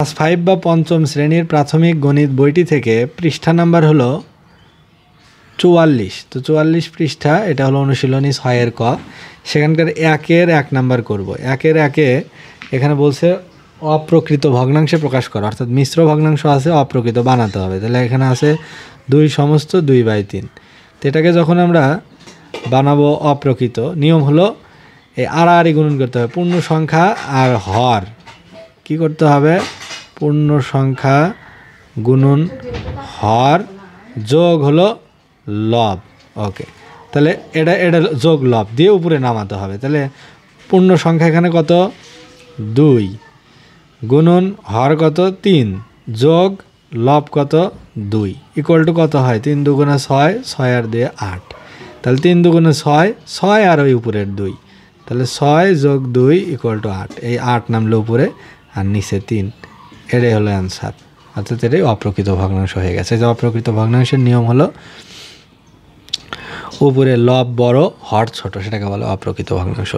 Class 5 বা পঞ্চম শ্রেণীর প্রাথমিক গণিত বইটি থেকে পৃষ্ঠা নাম্বার হলো 44। তো 44 পৃষ্ঠা, এটা হলো অনুশীলনী 6 ক। সেখানকার 1-এর 1 নাম্বার করব। 1-এর 1-এ এখানে বলছে অপ্রকৃত ভগ্নাংশে প্রকাশ করা, অর্থাৎ মিশ্র ভগ্নাংশ আছে, অপ্রকৃত বানাতে হবে। তাহলে এখানে আছে 2/3। তো এটাকে যখন আমরা বানাবো অপ্রকৃত, নিয়ম হলো এই আড়াআড়ি গুণন করতে হবে। পূর্ণ সংখ্যা আর হর কি করতে হবে? পূর্ণ সংখ্যা গুণন হর যোগ হলো লব। ওকে, তাহলে এটা যোগ লব দিয়ে উপরে নামাতে হবে। তাহলে পূর্ণ সংখ্যা এখানে কত? 2 গুণন হর কত? 3 যোগ লব কত? 2 ইকুয়াল টু কত হয়? 3 দুগুণে 6, 6 আর 2 8। তাহলে 3 দুগুণে 6, 6 আর ওই উপরের 2, তাহলে 6 যোগ 2 ইকুয়াল টু 8। এই 8 নামলে উপরে আর নিচে 3, এটাই হলো অ্যান্সার। অর্থাৎ এটাই অপ্রকৃত ভগ্নাংশ হয়ে গেছে। যে অপ্রকৃত ভগ্নাংশের নিয়ম হলো উপরে লব বড় হর ছোট, সেটাকে বলে অপ্রকৃত ভগ্নাংশ।